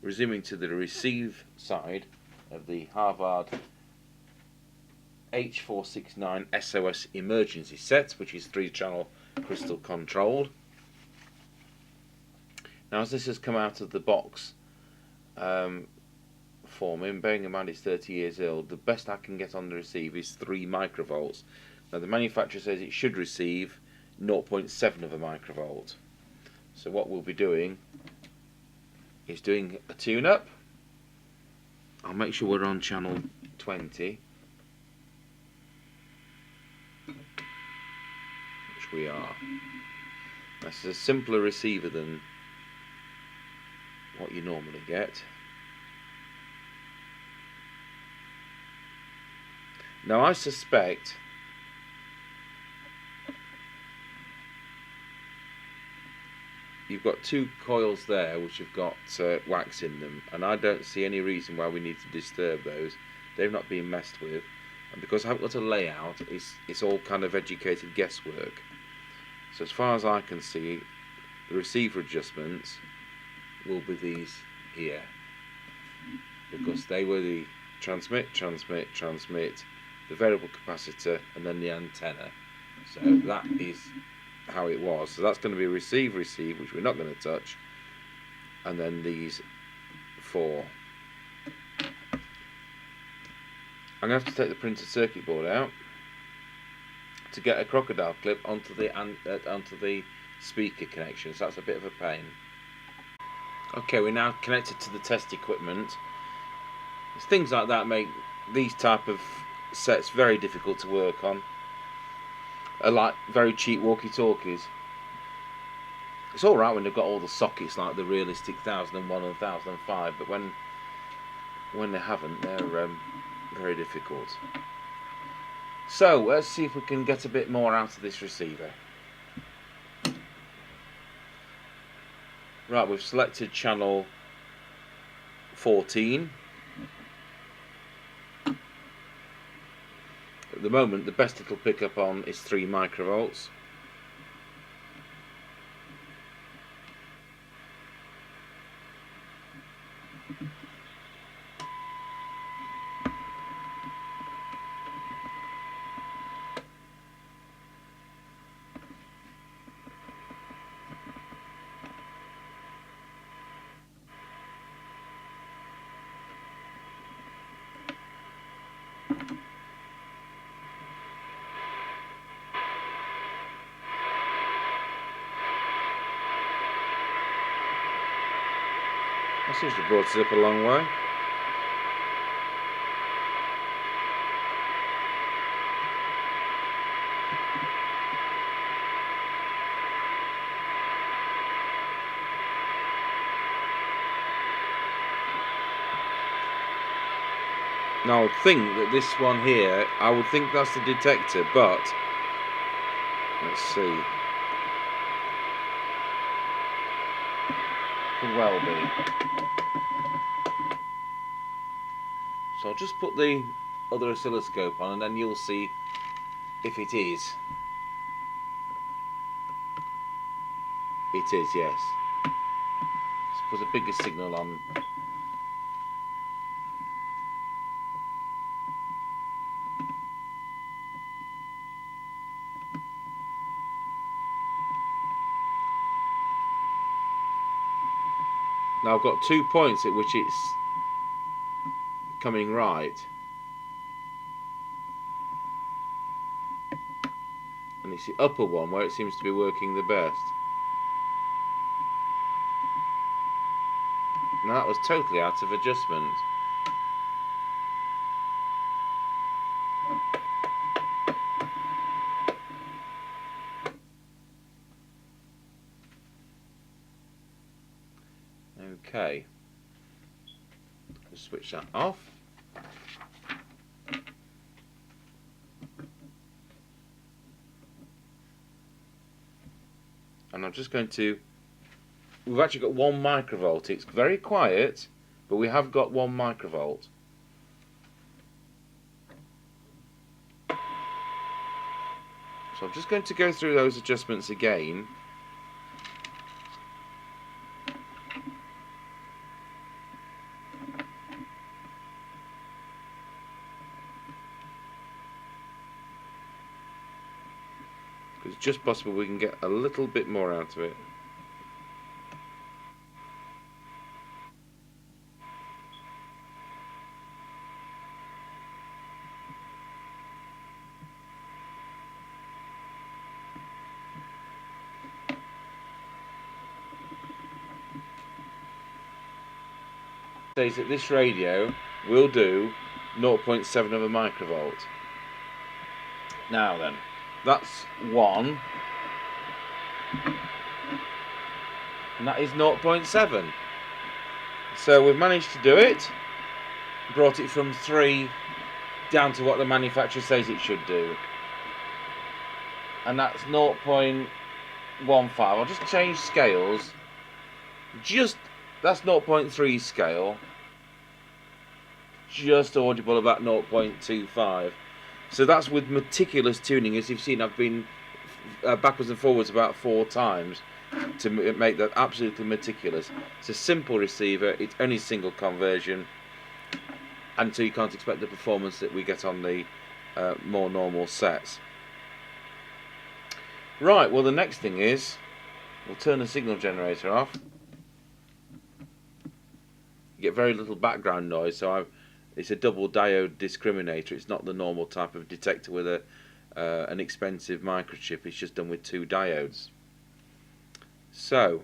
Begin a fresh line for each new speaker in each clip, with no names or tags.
resuming to the receive side of the Harvard H469 SOS emergency set, which is 3-channel crystal controlled. Now, as this has come out of the box for me, and bearing in mind it's 30 years old, the best I can get on the receive is 3 microvolts. Now, the manufacturer says it should receive 0.7 of a microvolt. So what we'll be doing is doing a tune-up. I'll make sure we're on channel 20, which we are. That's a simpler receiver than what you normally get. Now, I suspect you've got 2 coils there which have got wax in them, and I don't see any reason why we need to disturb those. They've not been messed with, and because I haven't got a layout, it's all kind of educated guesswork. So as far as I can see, the receiver adjustments will be these here, because they were the transmit, the variable capacitor, and then the antenna. So that is how it was. So that's going to be receive, which we're not going to touch, and then these 4. I'm going to have to take the printed circuit board out to get a crocodile clip onto the speaker connection, so that's a bit of a pain. Okay, we're now connected to the test equipment. It's things like that make these type of sets very difficult to work on. Are like very cheap walkie-talkies. It's alright when they've got all the sockets like the realistic 1001 and 1005, but when they haven't, they're very difficult. So let's see if we can get a bit more out of this receiver. Right, we've selected channel 14. At the moment, the best it'll pick up on is 3 microvolts. That seems to have brought us up a long way. Now I would think that this one here, I would think that's the detector, but let's see. Could well be. So I'll just put the other oscilloscope on and then you'll see if it is. It is, yes. Let's put a bigger signal on. Now I've got 2 points at which it's coming right, and it's the upper one where it seems to be working the best. Now that was totally out of adjustment. Okay, let's switch that off. And I'm just going to, we've actually got 1 microvolt. It's very quiet, but we have got 1 microvolt. So I'm just going to go through those adjustments again. It's just possible we can get a little bit more out of it. Says that this radio will do 0.7 of a microvolt. Now then, that's one, and that is 0.7. So we've managed to do it, brought it from 3 down to what the manufacturer says it should do, and that's 0.15. I'll just change scales. That's 0.3 scale, just audible about 0.25. So that's with meticulous tuning. As you've seen, I've been backwards and forwards about 4 times to make that absolutely meticulous. It's a simple receiver, it's only single conversion, and so you can't expect the performance that we get on the more normal sets. Right, well the next thing is, we'll turn the signal generator off. You get very little background noise, so it's a double diode discriminator. It's not the normal type of detector with an expensive microchip. It's just done with 2 diodes. So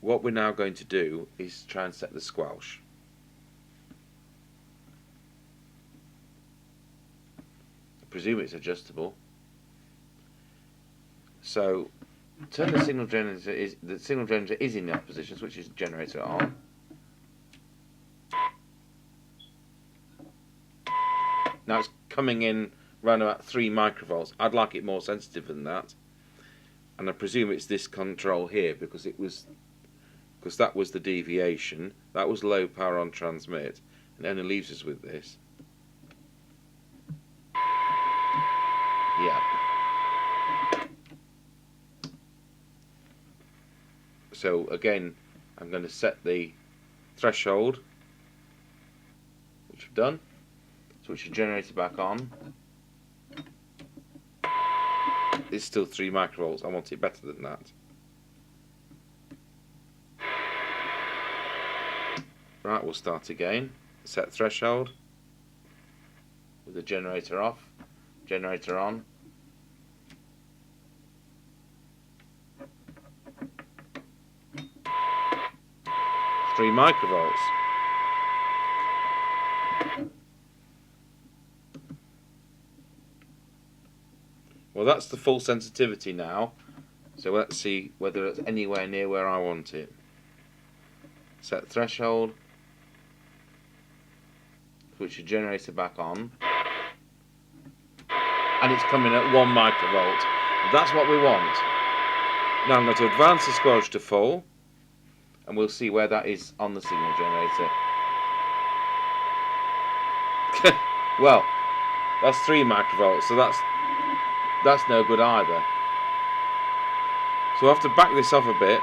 what we're now going to do is try and set the squelch. I presume it's adjustable. So turn the signal generator is in the off position, switch the generator on. Now it's coming in around about 3 microvolts. I'd like it more sensitive than that, and I presume it's this control here because that was the deviation. That was low power on transmit, and it only leaves us with this. Yeah. So again, I'm going to set the threshold, which I've done. Switch the generator back on. It's still 3 microvolts. I want it better than that. Right, we'll start again. Set threshold with the generator off, generator on. Three microvolts. Well, that's the full sensitivity now. So let's see whether it's anywhere near where I want it. Set threshold. Switch the generator back on. And it's coming at 1 microvolt. That's what we want. Now I'm going to advance the squelch to full, and we'll see where that is on the signal generator. Well, that's 3 microvolts, so that's no good either. So we'll have to back this off a bit.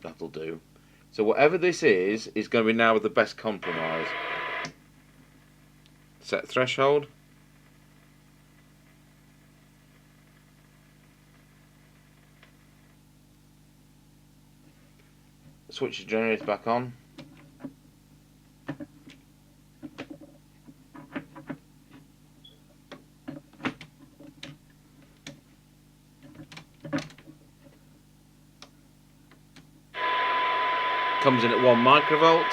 That'll do. So whatever this is going to be now the best compromise. Set threshold. Switch the generator back on. Comes in at 1 microvolt.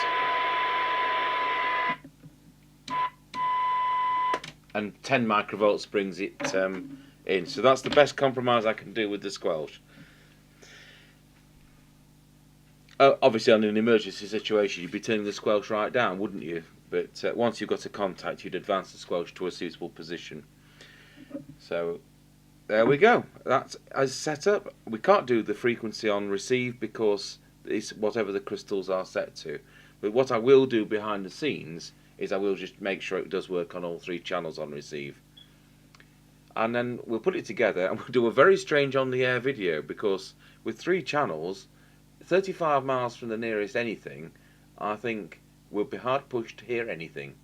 And 10 microvolts brings it in. So that's the best compromise I can do with the squelch. Obviously, on an emergency situation, you'd be turning the squelch right down, wouldn't you? But once you've got a contact, you'd advance the squelch to a suitable position. So there we go. That's as set up. We can't do the frequency on receive because it's whatever the crystals are set to. But what I will do behind the scenes is I will just make sure it does work on all 3 channels on receive. and then we'll put it together and we'll do a very strange on the air video, because with 3 channels, 35 miles from the nearest anything, I think we'll be hard pushed to hear anything.